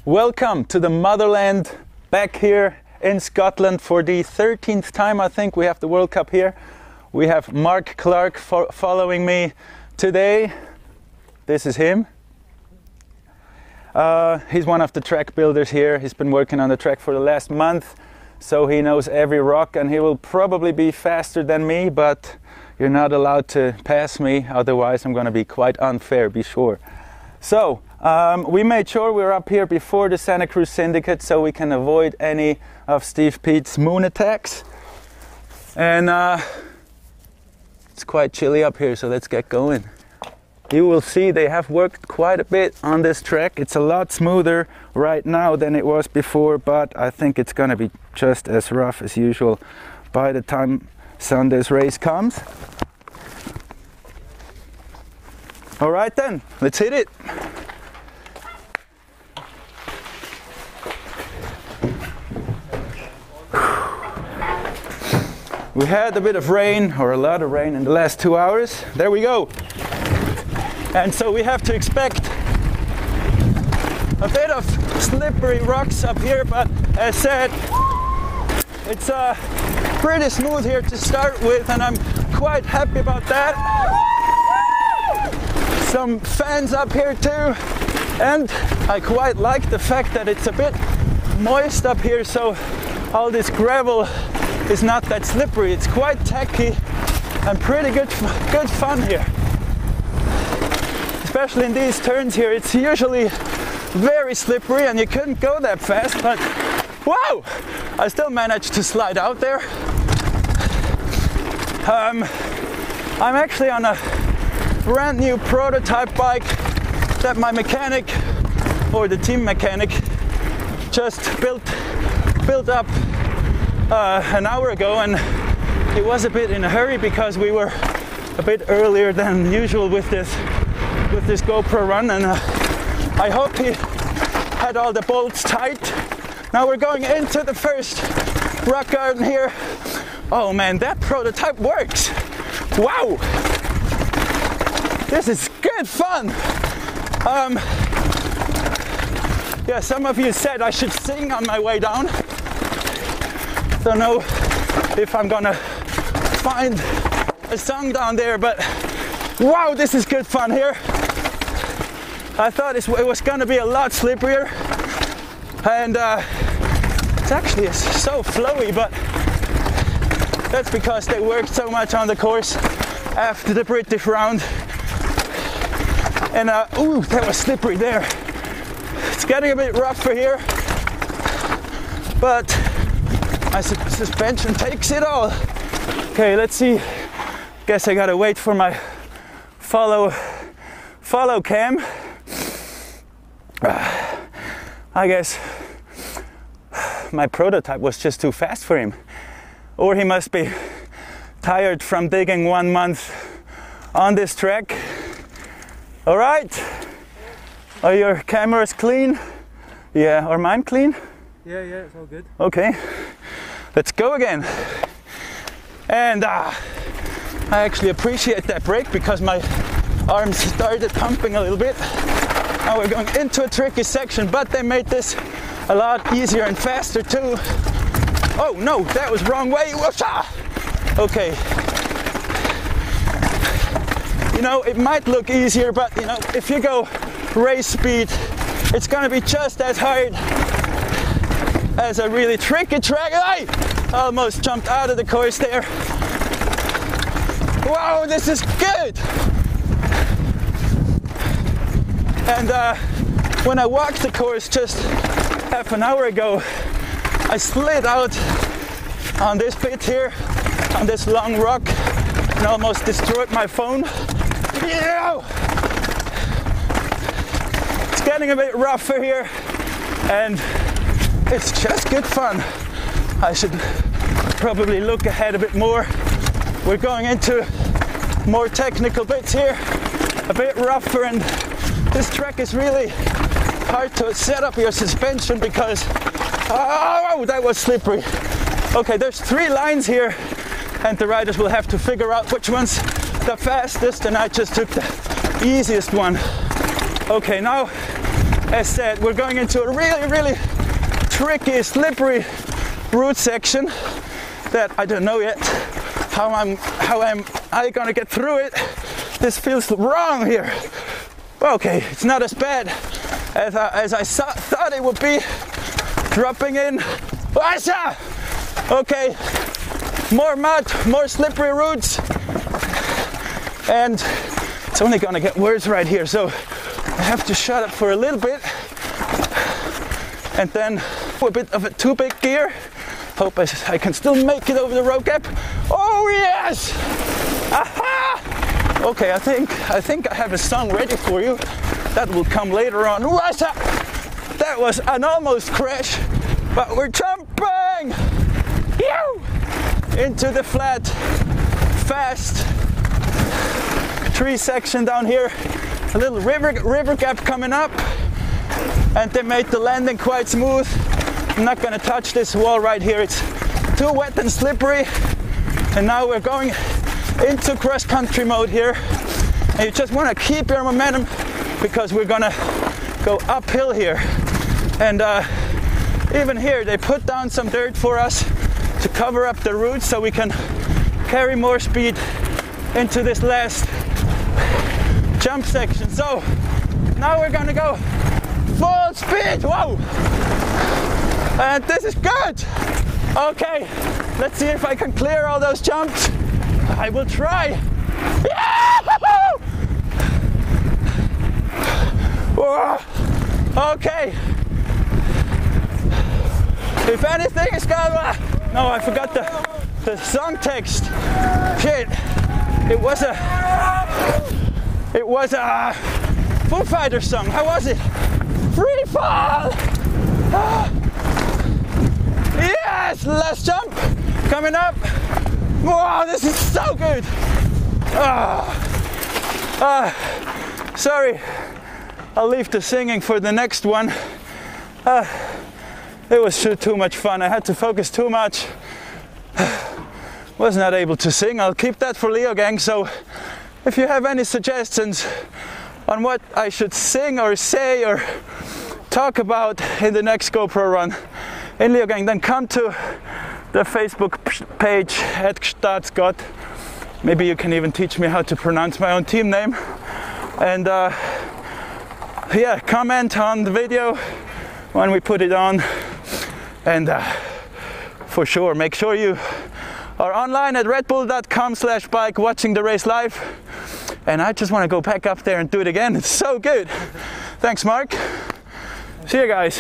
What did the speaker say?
Welcome to the motherland, back here in Scotland for the 13th time. I think we have the World Cup here. We have Mark Clark following me today. This is him. He's one of the track builders here. He's been working on the track for the last month, so he knows every rock, and he will probably be faster than me, but you're not allowed to pass me, otherwise I'm going to be quite unfair, be sure. So we made sure we were up here before the Santa Cruz Syndicate so we can avoid any of Steve Pete's moon attacks. And it's quite chilly up here, so let's get going. You will see they have worked quite a bit on this track. It's a lot smoother right now than it was before, but I think it's gonna be just as rough as usual by the time Sunday's race comes. All right then, let's hit it. We had a bit of rain, or a lot of rain in the last 2 hours. There we go. And so we have to expect a bit of slippery rocks up here, but as said, it's pretty smooth here to start with, and I'm quite happy about that. Some fans up here too, and I quite like the fact that it's a bit moist up here, so all this gravel is not that slippery. It's quite tacky and pretty good fun here. Especially in these turns here, it's usually very slippery and you couldn't go that fast, but wow! I still managed to slide out there. I'm actually on a brand new prototype bike that my mechanic, or the team mechanic, just built up an hour ago, and he was a bit in a hurry because we were a bit earlier than usual with this GoPro run, and I hope he had all the bolts tight. Now we're going into the first rock garden here. Oh man, that prototype works! Wow! This is good fun! Yeah, some of you said I should sing on my way down. Don't know if I'm gonna find a song down there, but wow, this is good fun here. I thought it was gonna be a lot slipperier, and it's actually so flowy, but that's because they worked so much on the course after the British round. And ooh, that was slippery there. It's getting a bit rougher here, but my suspension takes it all. Okay, let's see. Guess I gotta wait for my follow cam. I guess my prototype was just too fast for him, or he must be tired from digging 1 month on this track. All right, are your cameras clean? Yeah, are mine clean? Yeah, it's all good. Okay, let's go again. And I actually appreciate that brake because my arms started pumping a little bit. Now we're going into a tricky section, but they made this a lot easier and faster too. Oh no, that was wrong way. Whoosha! Okay. You know, it might look easier, but you know, if you go race speed, it's gonna be just as hard as a really tricky track. I almost jumped out of the course there. Wow, this is good! And when I walked the course just half an hour ago, I slid out on this bit here, on this long rock, and almost destroyed my phone. Yeah! It's getting a bit rougher here, and it's just good fun. I should probably look ahead a bit more. We're going into more technical bits here, a bit rougher, and this track is really hard to set up your suspension because, oh, that was slippery. Okay, there's 3 lines here, and the riders will have to figure out which one's the fastest, and I just took the easiest one. Okay, now as said, we're going into a really tricky, slippery route section that I don't know yet how am I gonna get through it. This feels wrong here. Okay, it's not as bad as I thought it would be. Dropping in. Okay, more mud, more slippery routes, and it's only gonna get worse right here, so I have to shut up for a little bit and then a bit of a too big gear. Hope I can still make it over the road gap. Oh yes! Aha! Okay, I think I have a song ready for you. That will come later on. That was an almost crash, but we're jumping into the flat, fast tree section down here. A little river gap coming up, and they made the landing quite smooth. I'm not gonna touch this wall right here. It's too wet and slippery. And now we're going into cross-country mode here. And you just want to keep your momentum because we're gonna go uphill here. And even here they put down some dirt for us to cover up the roots so we can carry more speed into this last jump section. So now we're gonna go full speed. Whoa! And this is good. Okay, let's see if I can clear all those jumps. I will try. Okay. If anything is gonna... No, I forgot the song text. Shit. It was a Foo Fighters song. How was it? Free fall. Yes, last jump coming up. Wow, this is so good. Sorry, I'll leave the singing for the next one. It was too much fun. I had to focus too much. Was not able to sing. I'll keep that for Leo Gang. So if you have any suggestions on what I should sing or say or talk about in the next GoPro run in Leo Gang, then come to the Facebook page at Scott. Maybe you can even teach me how to pronounce my own team name. And yeah, comment on the video when we put it on. And for sure, make sure you are online at redbull.com/bike watching the race live. And I just want to go back up there and do it again. It's so good. Thanks, Mark. See you guys.